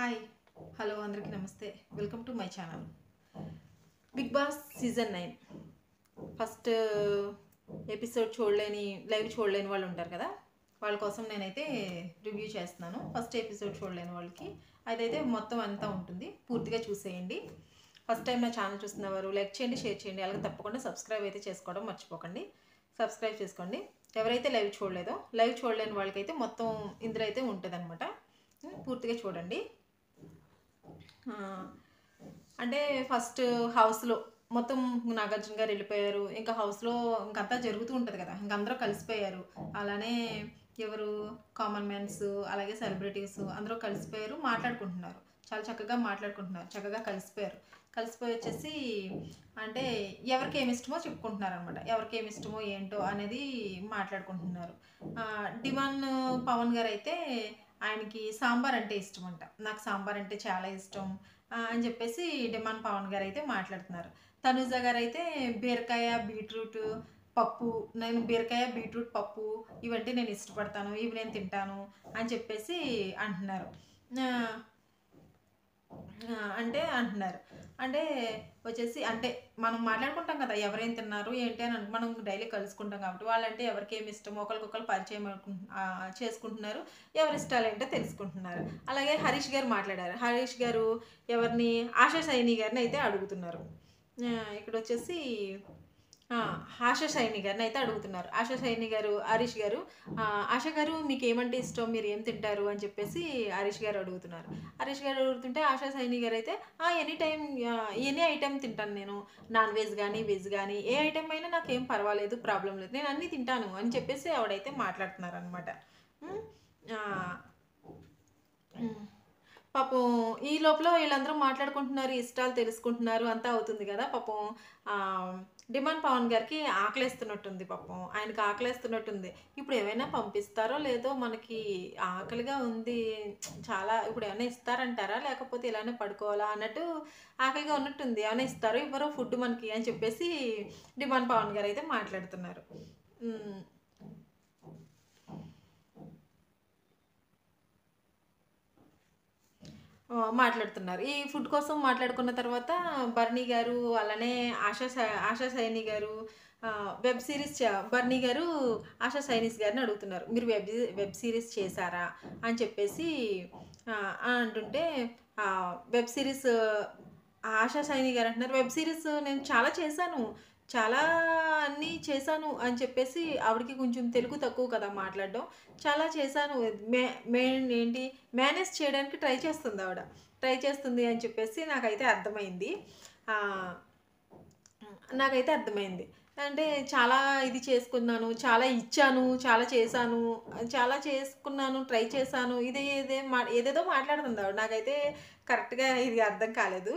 Hi hello అందరికీ నమస్తే. Welcome to my channel. Bigg Boss season 9 first episode live చూడలేని వాళ్ళు ఉంటారు కదా, వాళ్ళ కోసం నేనైతే రివ్యూ చేస్తున్నాను. ఫస్ట్ ఎపిసోడ్ చూడలేని వాళ్ళకి అదైతే మొత్తం అంతా ఉంటుంది, పూర్తిగా చూసేయండి. ఫస్ట్ టైం నా ఛానల్ చూస్తున్నవారు లైక్ చేయండి, షేర్ చేయండి, అలాగే తప్పకుండా సబ్స్క్రైబ్ అయితే చేసుకోవడం మర్చిపోకండి. సబ్స్క్రైబ్ చేసుకోండి. ఎవరైతే లైవ్ చూడలేని వాళ్ళకైతే మొత్తం ఇందులో అయితే ఉంటుంది అనమాట. పూర్తిగా చూడండి. అంటే ఫస్ట్ హౌస్లో మొత్తం నాగార్జున గారు వెళ్ళిపోయారు. ఇంకా హౌస్లో ఇంకంతా జరుగుతూ ఉంటుంది కదా, ఇంకందరూ కలిసిపోయారు. అలానే ఎవరు కామన్ మ్యాన్స్, అలాగే సెలబ్రిటీస్ అందరూ కలిసిపోయారు, మాట్లాడుకుంటున్నారు. చాలా చక్కగా మాట్లాడుకుంటున్నారు, చక్కగా కలిసిపోయి వచ్చేసి అంటే ఎవరికి ఏమి ఇష్టమో చెప్పుకుంటున్నారు అనమాట. ఎవరికి ఏమి ఇష్టమో ఏంటో అనేది మాట్లాడుకుంటున్నారు. డిమాన్ పవన్ గారు అయితే ఆయనకి సాంబార్ అంటే ఇష్టం అంట. నాకు సాంబార్ అంటే చాలా ఇష్టం అని చెప్పేసి డిమాన్ పవన్ గారు అయితే మాట్లాడుతున్నారు. తనుజ గారు అయితే బీరకాయ బీట్రూట్ పప్పు, నేను బీరకాయ బీట్రూట్ పప్పు ఇవంటే నేను ఇష్టపడతాను, ఇవి నేను తింటాను అని చెప్పేసి అంటున్నారు. అంటే వచ్చేసి అంటే మనం మాట్లాడుకుంటాం కదా, ఎవరేం తిన్నారు ఏంటి అని మనం డైలీ కలుసుకుంటాం కాబట్టి వాళ్ళంటే ఎవరికి ఏమి ఇష్టమో ఒకరికొకరు పరిచయం చేసుకుంటున్నారు, ఎవరి ఇష్టాలు ఏంటో తెలుసుకుంటున్నారు. అలాగే హరీష్ గారు మాట్లాడారు. హరీష్ గారు ఎవరిని, ఆశా సైని గారిని అయితే అడుగుతున్నారు. ఇక్కడ వచ్చేసి ఆశా సైని గారిని అయితే అడుగుతున్నారు. ఆశా సైని గారు హరీష్ గారు, ఆశా గారు మీకు ఏమంటే ఇష్టం, మీరు ఏం తింటారు అని చెప్పేసి హరీష్ గారు అడుగుతున్నారు. హరీష్ గారు అడుగుతుంటే ఆశా సైని గారు అయితే ఎనీ టైం ఎనీ ఐటెం తింటాను నేను, నాన్ వెజ్ కానీ వెజ్ కానీ ఏ ఐటెం అయినా నాకేం పర్వాలేదు, ప్రాబ్లం లేదు, నేను అన్నీ తింటాను అని చెప్పేసి ఆవిడైతే మాట్లాడుతున్నారు అనమాట. పాపం ఈ లోపల వీళ్ళందరూ మాట్లాడుకుంటున్నారు, ఇష్టాలు తెలుసుకుంటున్నారు, అంతా అవుతుంది కదా. పాపం డిమాండ్ పవన్ గారికి ఆకలేస్తున్నట్టుంది. పాపం ఆయనకి ఆకలేస్తున్నట్టుంది. ఇప్పుడు ఏమైనా పంపిస్తారో లేదో, మనకి ఆకలిగా ఉంది చాలా, ఇప్పుడు ఏమైనా ఇస్తారంటారా లేకపోతే ఇలానే పడుకోవాలా అన్నట్టు ఆకలిగా ఉన్నట్టుంది. ఏమైనా ఇస్తారో ఇవ్వరో ఫుడ్ మనకి అని చెప్పేసి డిమాండ్ పవన్ గారు అయితే మాట్లాడుతున్నారు. మాట్లాడుతున్నారు. ఈ ఫుడ్ కోసం మాట్లాడుకున్న తర్వాత బర్నీ గారు అలానే ఆశా సైని గారు వెబ్ సిరీస్ బర్నీ గారు ఆశా సైనిస్ గారిని అడుగుతున్నారు, మీరు వెబ్ సిరీస్ చేశారా అని చెప్పేసి అంటుంటే వెబ్ సిరీస్ ఆశా సైని గారు అంటున్నారు, వెబ్ సిరీస్ నేను చాలా చేశాను, చాలా అన్నీ చేశాను అని చెప్పేసి ఆవిడకి కొంచెం తెలుగు తక్కువ కదా మాట్లాడడం. చాలా చేశాను, ఏంటి మేనేజ్ చేయడానికి ట్రై చేస్తుంది ఆవిడ, ట్రై చేస్తుంది అని చెప్పేసి నాకైతే అర్థమైంది. అంటే చాలా ఇది చేసుకున్నాను, చాలా ఇచ్చాను, చాలా చేశాను, చాలా చేసుకున్నాను, ట్రై చేశాను, ఏదేదో మాట్లాడుతుంది ఆవిడ. నాకైతే కరెక్ట్గా ఇది అర్థం కాలేదు.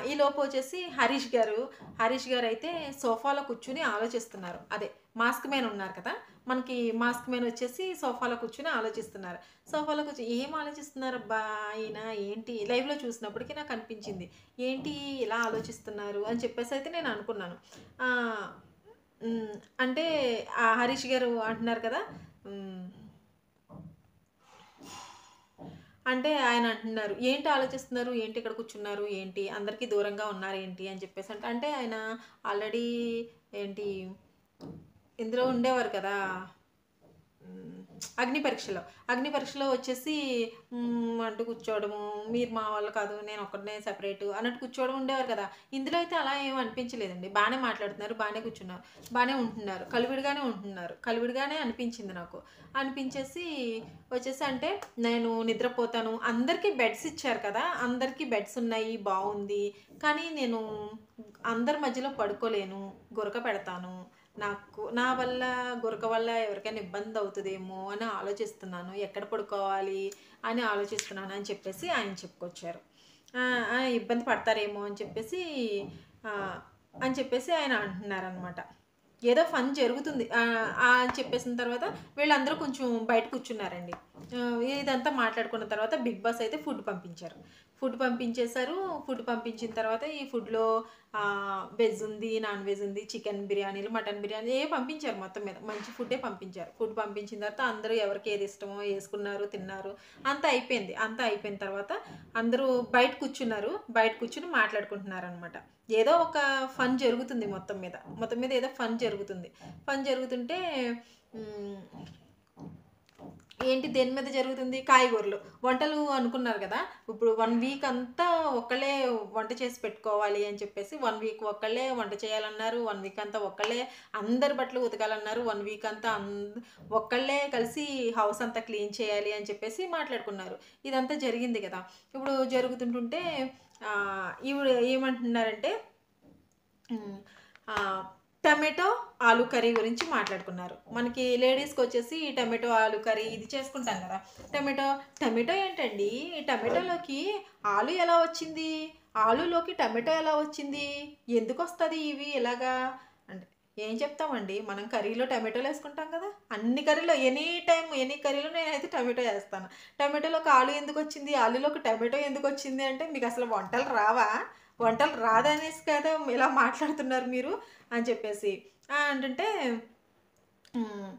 ఈ లోపు వచ్చేసి హరీష్ గారు అయితే సోఫాలో కూర్చుని ఆలోచిస్తున్నారు. అదే మాస్క్ మ్యాన్ ఉన్నారు కదా, మనకి మాస్క్ మ్యాన్ వచ్చేసి సోఫాలో కూర్చుని ఆలోచిస్తున్నారు. సోఫాలో కూర్చొని ఏం ఆలోచిస్తున్నారు అబ్బా ఆయన ఏంటి, లైవ్లో చూసినప్పటికీ నాకు అనిపించింది ఏంటి ఇలా ఆలోచిస్తున్నారు అని చెప్పేసి అయితే నేను అనుకున్నాను. అంటే హరీష్ గారు అంటున్నారు కదా, అంటే ఆయన అంటున్నారు ఏంటి ఆలోచిస్తున్నారు, ఏంటి ఇక్కడ కూర్చున్నారు, ఏంటి అందరికీ దూరంగా ఉన్నారు ఏంటి అని చెప్పేసి అంటే ఆయన ఆల్రెడీ ఏంటి ఇందులో ఉండేవారు కదా, అగ్ని పరీక్షలో వచ్చేసి అంటూ కూర్చోవడము, మీరు మా వాళ్ళు కాదు నేను ఒక్కడనే సెపరేట్ అన్నట్టు కూర్చోవడం ఉండేవారు కదా. ఇందులో అయితే అలా ఏం అనిపించలేదండి, బాగానే మాట్లాడుతున్నారు, బాగానే కూర్చున్నారు, బాగానే ఉంటున్నారు, కలివిడిగానే అనిపించింది నాకు. అనిపించేసి వచ్చేసి అంటే నేను నిద్రపోతాను, అందరికీ బెడ్స్ ఇచ్చారు కదా, అందరికీ బెడ్స్ ఉన్నాయి బాగుంది, కానీ నేను అందరి మధ్యలో పడుకోలేను, గురక పెడతాను, నా వల్ల గురక వల్ల ఎవరికైనా ఇబ్బంది అవుతుందేమో అని ఆలోచిస్తున్నాను, ఎక్కడ పడుకోవాలి అని ఆలోచిస్తున్నాను అని చెప్పేసి ఆయన చెప్పుకొచ్చారు. ఇబ్బంది పడతారేమో అని చెప్పేసి ఆయన అంటున్నారనమాట. ఏదో ఫన్ జరుగుతుంది అని చెప్పేసిన తర్వాత వీళ్ళందరూ కొంచెం బయట కూర్చున్నారండి. ఇదంతా మాట్లాడుకున్న తర్వాత బిగ్ బాస్ అయితే ఫుడ్ పంపించారు. ఫుడ్ పంపించేశారు. ఫుడ్ పంపించిన తర్వాత ఈ ఫుడ్‌లో వెజ్ ఉంది, నాన్ వెజ్ ఉంది, చికెన్ బిర్యానీలు, మటన్ బిర్యానీ పంపించారు మొత్తం మీద. మంచి ఫుడ్డే పంపించారు. ఫుడ్ పంపించిన తర్వాత అందరూ ఎవరికి ఏది ఇష్టమో యేసుకున్నారు, తిన్నారు. అంతా అయిపోయింది. అంతా అయిపోయిన తర్వాత అందరూ బయట కూర్చున్నారు. బయట కూర్చొని మాట్లాడుకుంటున్నారనమాట. ఏదో ఒక ఫన్ జరుగుతుంది మొత్తం మీద. మొత్తం మీద ఏదో ఫన్ జరుగుతుంది. ఫన్ జరుగుతుంటే హ్మ్. ఏంటి దేని మీద జరుగుతుంది? కాయగూరలు. వంటలు అనుకున్నారు కదా! ఇప్పుడు 1 వీక్ అంతా ఒక్కళ్ళే వంట చేసి పెట్టుకోవాలి అని చెప్పేసి 1 వీక్ ఒక్కళ్ళే వంట చేయాలన్నారు. 1 వీక్ అంతా ఒక్కళ్ళే అందరి బట్టలు ఉతకాలన్నారు. 1 వీక్ అంతా ఒక్కళ్ళే కలిసి హౌస్ అంతా క్లీన్ చేయాలి అని చెప్పేసి మాట్లాడుకున్నారు. ఇదంతా జరిగింది కదా! ఇప్పుడు జరుగుతుంటుంటే ఈవిడ ఏమంటున్నారంటే టమాటో ఆలు కర్రీ గురించి మాట్లాడుకున్నారు. మనకి లేడీస్‌కొచ్చేసి టమాటో ఆలు కర్రీ ఇది చేసుకుంటాం కదా! టమాటో ఏంటండి? టమాటోలోకి ఆలు ఎలా వచ్చింది? ఆలులోకి టమాటో ఎలా వచ్చింది? ఎందుకొస్తది ఇవి ఇలాగా? అంటే ఏం చెప్తామండి. మనం కర్రీలో టమాటోలేసుకుంటాం కదా! అన్ని కర్రీలో ఎనీ కర్రీలో నేనైతే టమాటో ఏస్తాను. టమాటోలోకి ఆలు ఎందుకొచ్చింది? ఆలులోకి టమాటో ఎందుకొచ్చింది అంటే మీకసలు వంటలు రావా? వంటలు రాదనేసి కదా ఇలా మాట్లాడుతున్నారు మీరు అని చెప్పేసి. అంటుంటే హ్మ్.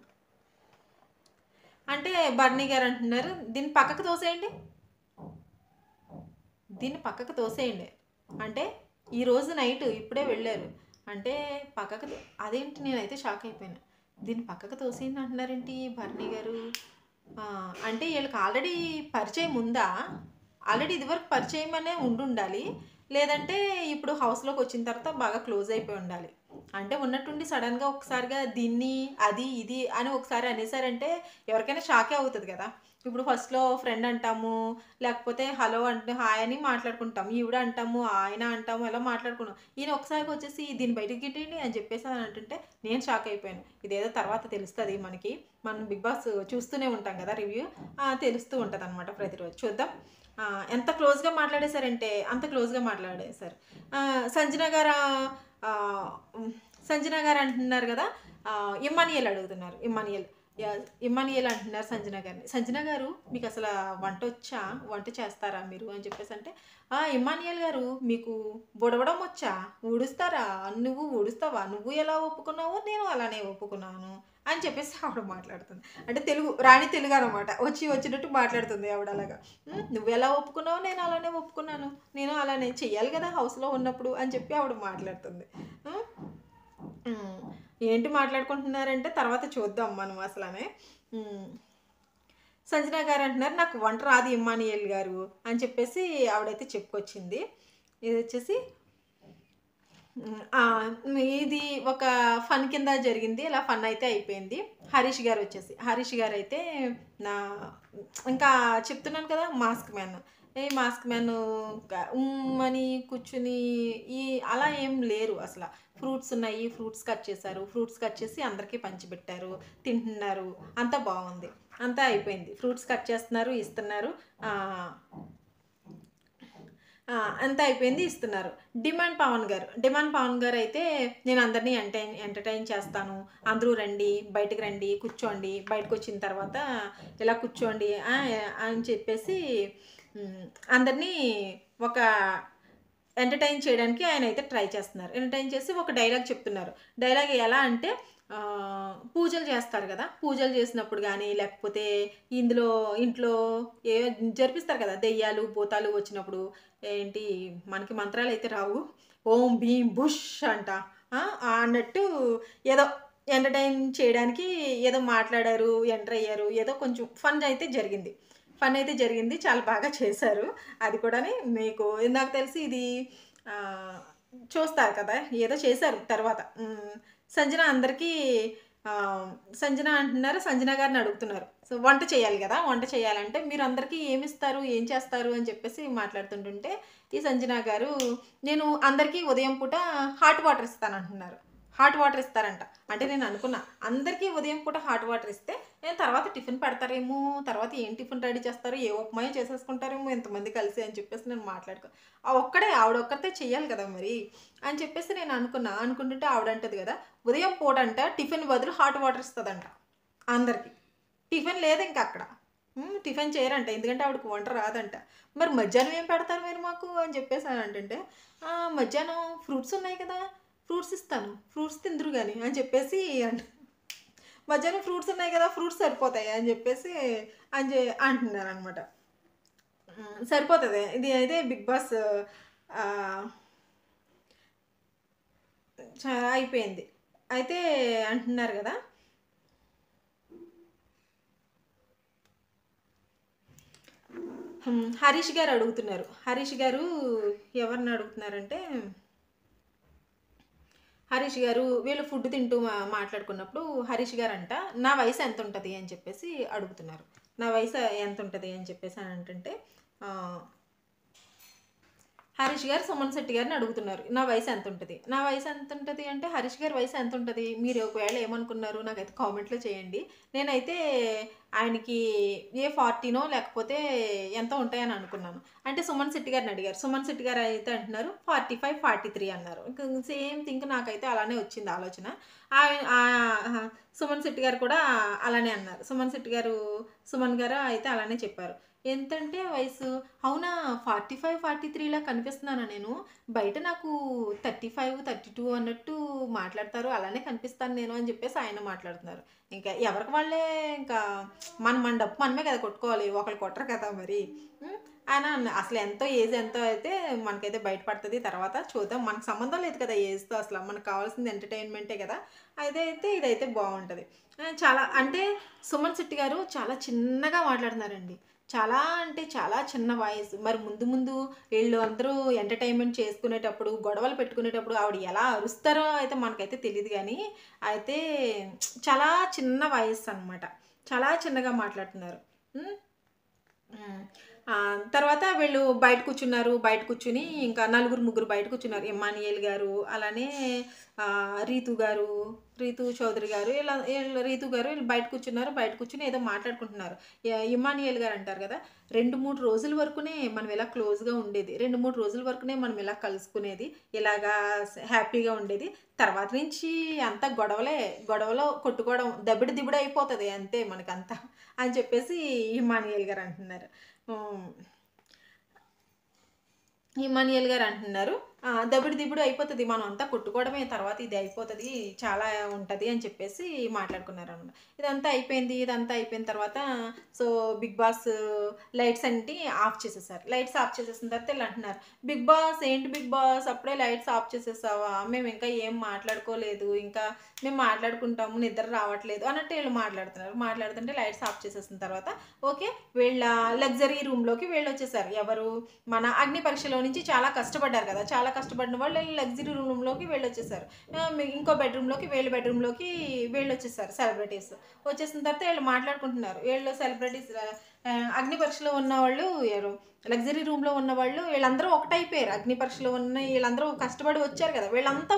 అంటే బర్నీ గారు అంటున్నారు, "దీన్ని పక్కకు తోసేయండి. దీన్ని పక్కకు తోసేయండి." అంటే ఈరోజు నైట్ ఇప్పుడే వెళ్ళారు. అంటే అదేంటి నేనైతే షాక్ అయిపోయాను. దీన్ని పక్కకు తోసేయండి అంటున్నారేంటి బర్నీ గారు? అంటే వీళ్ళకి ఆల్రెడీ పరిచయం ఉందా? ఆల్రెడీ ఇదివరకు పరిచయం అనే ఉండుండాలి. లేదంటే ఇప్పుడు హౌస్‌లోకి వచ్చిన తర్వాత బాగా క్లోజ్ అయిపోయి ఉండాలి. అంటే ఉన్నట్టుండి సడెన్‌గా ఒకసారిగా దీన్ని, అది, ఇది అని ఒకసారి అనేసారంటే ఎవరికైనా షాకే అవుతది కదా! ఇప్పుడు ఫస్ట్‌లో ఫ్రెండ్ అంటాము, లేకపోతే హలో అంటే హాయ్ అని మాట్లాడుకుంటాం. ఈవిడ అంటాము, ఆయన అంటాము ఇలా మాట్లాడుకున్నాం. ఈయన ఒకసారిగా వచ్చేసి దీన్ని బయటికి గిట్టేయండి అని చెప్పేసి అని అంటుంటే నేను షాక్ అయిపోయాను. ఇదేదో తర్వాత తెలుస్తది మనకి. మనం బిగ్ బాస్ చూస్తూనే ఉంటాం కదా రివ్యూ. తెలుస్తూ ఉంటదనమాట ప్రతిరోజు. చూద్దాం. ఎంత క్లోజ్‌గా మాట్లాడేశారంటే అంత క్లోజ్‌గా మాట్లాడేశారు. సంజన గారు సంజన గారు అంటున్నారు గదా! ఇమ్మానియేల్ అడుగుతున్నారు. ఇమ్మానియేల్ అంటున్నారు సంజన గారిని. సంజన గారు మీకసల వంటొచ్చా? వంట చేస్తారా మీరు? అని చెప్పేసంటే, ఇమ్మానియేల్ గారు మీకు వుడవడం వచ్చా? ఊడుస్తారా? నువ్వు ఊడుస్తావా? నువ్వు ఎలా ఒప్పుకున్నావో నేను అలానే ఒప్పుకున్నాను. అని చెప్పేసి ఆవిడ మాట్లాడుతుంది. అంటే రాణి తెలుగనమాట. వచ్చినట్టు మాట్లాడుతుంది ఆవిడ అలాగా. నువ్వెలా ఒప్పుకున్నావో నేను అలానే ఒప్పుకున్నాను. నేను అలానే చెయ్యాలి గదా! హౌస్‌లో ఉన్నప్పుడు అని చెప్పి ఆవిడ మాట్లాడుతుంది. హ్మ్. హ్మ్. ఏంటి మాట్లాడుకుంటున్నారంటే తర్వాత చూద్దాం మనం అసలనే. హ్మ్. సంజన గారు అంటున్నారు, "నాకు వంట రాదు ఇమ్మానియేల్ గారు" అని చెప్పేసి ఆవిడైతే చెప్పుకొచ్చింది. ఇదొచ్చేసి ఇది ఒక ఫన్ కింద జరిగింది. ఇలా ఫన్ అయితే అయిపోయింది. హరీష్ గారైతే నా ఇంకా చెప్తున్నాను కదా! Mask man. మాస్క్ మ్యాను అని కూర్చొని ఈ అలా ఏం లేరు అసల. ఫ్రూట్స్ ఉన్నాయి. ఫ్రూట్స్ కట్ చేశారు. ఫ్రూట్స్ కట్ చేసి అందరికీ పంచిపెట్టారు. తింటున్నారు. అంతా బావుంది. అంతా అయిపోయింది. ఫ్రూట్స్ కట్ చేస్తున్నారు, ఇస్తున్నారు. ఆహ్ అంతా అయిపోయింది ఇస్తున్నారు. డిమాండ్ పవన్ గారైతే నేను అందరిని ఎంటర్‌టైన్ చేస్తాను. అందరూ రండి, బయటికి రండి, కూర్చోండి. బయటకొచ్చిన తర్వాత ఇలా కూర్చోండి అని చెప్పేసి అందరినీ ఒక ఎంటర్‌టైన్ చేయడానికి ఆయనైతే ట్రై చేస్తున్నారు. ఎంటర్‌టైన్ చేసి ఒక డైలాగ్ చెప్తున్నారు. డైలాగ్ ఎలా అంటే పూజలు చేస్తారు గదా! పూజలు చేసినప్పుడు గానీ, లేకపోతే ఇంట్లో ఏ జరిపిస్తారు కదా! దెయ్యాలు, భూతాలు వచ్చినప్పుడు ఏంటి మనకి మంత్రాలైతే రావు. ఓం భీం బుష్ అంట. అన్నట్టు ఏదో ఎంటర్‌టైన్ చేయడానికి ఏదో మాట్లాడారు, ఎంటర్ అయ్యారు. ఏదో కొంచెం ఫన్ అయితే జరిగింది. చాలా బాగా చేశారు. అది కూడాని మీకు నాకు తెలిసి ఇది చూస్తారు కదా! ఏదో చేశారు తర్వాత. సంజన అందరికీ సంజన అంటున్నారు. సంజన గారిని అడుగుతున్నారు. సో, వంట చేయాలి గదా! వంట చేయాలంటే మీరందరికీ ఏమిస్తారు? ఏం చేస్తారు? అని చెప్పేసి మాట్లాడుతుంటుంటే, ఈ సంజన గారు నేను అందరికీ ఉదయం పూట హాట్ వాటర్ ఇస్తానంటున్నారు. హాట్ వాటర్ ఇస్తారంట. అంటే నేను అనుకున్నా, అందరికీ ఉదయం పూట హాట్ వాటర్ ఇస్తే తర్వాత టిఫిన్ పెడతారేమో, తర్వాత ఏం టిఫిన్ రెడీ చేస్తారో, ఏ ఉప్మాయో చేసేసుకుంటారేమో ఇంతమంది కలిసి అని చెప్పేసి నేను ఆవిడొక్కతే చెయ్యాలి కదా మరి అని చెప్పేసి నేను అనుకుంటుంటే ఆవిడంటది కదా, ఉదయం పూటంట టిఫిన్ బదులు హాట్ వాటర్ ఇస్తదంట అందరికి. టిఫిన్ లేదు ఇంక అక్కడ. టిఫిన్ చేయరంట ఎందుకంటే ఆవిడకి వంట రాదంట. మరి మధ్యాహ్నం ఏం పెడతారు మీరు మాకు అని చెప్పేసి అని అంటుంటే, మధ్యాహ్నం ఫ్రూట్స్ ఉన్నాయి కదా, ఫ్రూట్స్ ఇస్తాను, ఫ్రూట్స్ తిందురు కానీ అని చెప్పేసి మధ్యాహ్నం ఫ్రూట్స్ ఉన్నాయి కదా, ఫ్రూట్స్ సరిపోతాయి అని చెప్పేసి అంటున్నారు అనమాట. సరిపోతుంది ఇది అయితే బిగ్ బాస్ చాలా అయిపోయింది. అయితే అంటున్నారు కదా, హరీష్ గారు అడుగుతున్నారు. హరీష్ గారు ఎవరిని అడుగుతున్నారంటే, హరీష్ గారు వీళ్ళు ఫుడ్ తింటూ మాట్లాడుకున్నప్పుడు హరీష్ గారు అంట నా వయసు ఎంత ఉంటుంది అని చెప్పేసి అడుగుతున్నారు. నా వయసు ఎంత ఉంటుంది అని చెప్పేసి అని అంటుంటే హరీష్ గారు సుమన్ శెట్టి గారిని అడుగుతున్నారు నా వయసు ఎంత ఉంటుంది. నా వయసు ఎంత ఉంటుంది అంటే హరీష్ గారి వయసు ఎంత ఉంటుంది మీరు ఒకవేళ ఏమనుకున్నారు నాకైతే కామెంట్లో చేయండి. నేనైతే ఆయనకి ఏ 40నో లేకపోతే ఎంత ఉంటాయని అనుకున్నాను. అంటే సుమన్ శెట్టి గారిని అడిగారు. సుమన్ శెట్టి గారు అయితే అంటున్నారు 45, 43 అన్నారు. సేమ్ థింక్ నాకైతే అలానే వచ్చింది ఆలోచన. సుమన్ శెట్టి గారు కూడా అలానే అన్నారు. సుమన్ గారు అయితే అలానే చెప్పారు. ఎంతంటే వయసు అవునా 45, 43లా కనిపిస్తున్నానా నేను? బయట నాకు 35, 32 అన్నట్టు మాట్లాడతారు. అలానే కనిపిస్తాను నేను అని చెప్పేసి ఆయన మాట్లాడుతున్నారు. ఇంకా ఎవరికి వాళ్ళే ఇంకా మన డబ్బు మనమే కదా కొట్టుకోవాలి. ఒకళ్ళు కొట్టరు కదా మరి. ఆయన అసలు ఏజ్ ఎంతో అయితే మనకైతే బయటపడుతుంది. తర్వాత చూద్దాం. మనకు సంబంధం లేదు కదా ఏజ్తో. అసలు మనకు కావాల్సింది ఎంటర్టైన్మెంటే కదా. ఇదైతే బాగుంటుంది. చాలా అంటే సుమన్ శెట్టి గారు చాలా చిన్నగా మాట్లాడుతున్నారండి. చాలా అంటే చాలా చిన్న వాయిస్. మరి ముందు వీళ్ళు అందరూ ఎంటర్టైన్మెంట్ చేసుకునేటప్పుడు గొడవలు పెట్టుకునేటప్పుడు ఆవిడ ఎలా అరుస్తారో అయితే మనకైతే తెలియదు కానీ అయితే చాలా చిన్న వాయిస్ అనమాట. చాలా చిన్నగా మాట్లాడుతున్నారు. తర్వాత వీళ్ళు బయట కూర్చుని ఇంకా ముగ్గురు బయట కూర్చున్నారు. ఇమ్మానియేల్ గారు, అలానే రీతు చౌదరి గారు, రీతు గారు వీళ్ళు బయట కూర్చుని ఏదో మాట్లాడుకుంటున్నారు. ఇమ్మానియేల్ గారు అంటారు కదా, 2-3 రోజుల వరకునే మనం ఇలా క్లోజ్గా ఉండేది, 2-3 రోజుల వరకునే మనం ఇలా కలుసుకునేది, ఇలాగా హ్యాపీగా ఉండేది. తర్వాత నుంచి అంతా గొడవలో కొట్టుకోవడం దబిడి అయిపోతుంది అంతే మనకంతా అని చెప్పేసి ఇమ్మానియేల్ గారు అంటున్నారు. ఇమ్మానియేల్ గారు అంటున్నారు దబిడి అయిపోతుంది, మనం అంతా కొట్టుకోవడమే, తర్వాత ఇది అయిపోతుంది, చాలా ఉంటుంది అని చెప్పేసి మాట్లాడుకున్నారు అనమాట. ఇదంతా అయిపోయిన తర్వాత so Bigg Boss lights off చేసేసారు. లైట్స్ ఆఫ్ చేసేసిన తర్వాత వీళ్ళు అంటున్నారు బిగ్ బాస్ ఏంటి బిగ్ బాస్ అప్పుడే లైట్స్ ఆఫ్ చేసేసావా, మేము ఇంకా ఏం మాట్లాడుకోలేదు, ఇంకా మేము మాట్లాడుకుంటాము, నిద్ర రావట్లేదు అన్నట్టు వీళ్ళు మాట్లాడుతుంటే లైట్స్ ఆఫ్ చేసేసిన తర్వాత ఓకే వీళ్ళ లగ్జరీ రూమ్లోకి వీళ్ళు వచ్చేసారు. ఎవరు మన అగ్ని పరీక్షలో నుంచి చాలా కష్టపడ్డారు కదా, చాలా కష్టపడిన వాళ్ళు లగ్జరీ రూమ్లోకి వెళ్ళొచ్చేసారు. ఇంకో బెడ్రూమ్లోకి వెళ్ళొచ్చేసారు సెలబ్రిటీస్. వచ్చేసిన తర్వాత వీళ్ళు మాట్లాడుకుంటున్నారు. సెలబ్రిటీస్ అగ్ని పరీక్షలో ఉన్న వాళ్ళు లగ్జరీ రూమ్లో ఉన్న వాళ్ళు వీళ్ళందరూ ఒకటైపోయారు. అగ్ని పరీక్షలో ఉన్న వీళ్ళందరూ కష్టపడి వచ్చారు కదా, వీళ్ళంతా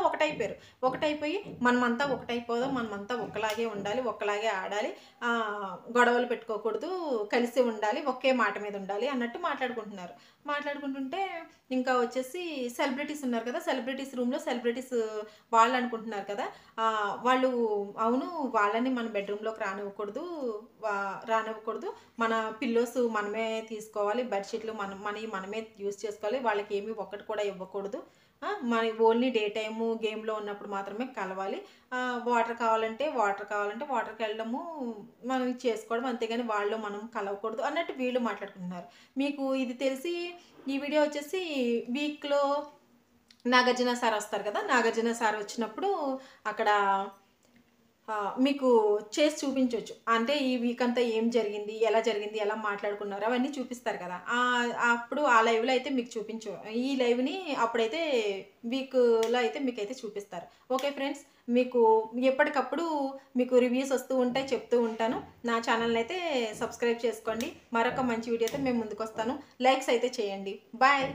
ఒకటైపోయి మనమంతా ఒకటైపోదాం, మనమంతా ఒక్కలాగే ఉండాలి, ఒక్కలాగే ఆడాలి, గొడవలు పెట్టుకోకూడదు, కలిసి ఉండాలి, ఒకే మాట మీద ఉండాలి అన్నట్టు మాట్లాడుకుంటుంటే ఇంకా వచ్చేసి సెలబ్రిటీస్ ఉన్నారు కదా, సెలబ్రిటీస్ రూమ్లో సెలబ్రిటీస్ వాళ్ళు అనుకుంటున్నారు కదా, వాళ్ళు అవును వాళ్ళని మన బెడ్రూమ్లోకి రానివ్వకూడదు, మన పిల్లోస్ మనమే తీసుకోవాలి, బెడ్షీట్లు మనమే యూజ్ చేసుకోవాలి, వాళ్ళకి ఏమీ ఒక్కటి కూడా ఇవ్వకూడదు, మన ఓన్లీ డే టైము గేమ్లో ఉన్నప్పుడు మాత్రమే కలవాలి, వాటర్ కావాలంటే వాటర్కి వెళ్ళడము మనం చేసుకోవడం, అంతేగాని వాళ్ళు మనం కలవకూడదు అన్నట్టు వీళ్ళు మాట్లాడుకుంటున్నారు. మీకు ఇది తెలిసి ఈ వీడియో వచ్చేసి వీక్లో నాగార్జున సార్ వస్తారు కదా, నాగార్జున సార్ వచ్చినప్పుడు అక్కడ మీకు చేసి చూపించవచ్చు. అంటే ఈ వీక్ అంతా ఏం జరిగింది, ఎలా మాట్లాడుకున్నారు అవన్నీ చూపిస్తారు కదా, అప్పుడు ఆ లైవ్లో అయితే మీకు ఈ లైవ్ని అప్పుడైతే వీక్లో అయితే మీకైతే చూపిస్తారు. ఓకే ఫ్రెండ్స్, మీకు ఎప్పటికప్పుడు మీకు రివ్యూస్ వస్తూ ఉంటాయి, చెప్తూ ఉంటాను. నా ఛానల్ని అయితే సబ్స్క్రైబ్ చేసుకోండి. మరొక మంచి వీడియోతో మేము ముందుకు వస్తాను. లైక్స్ అయితే చేయండి. బాయ్.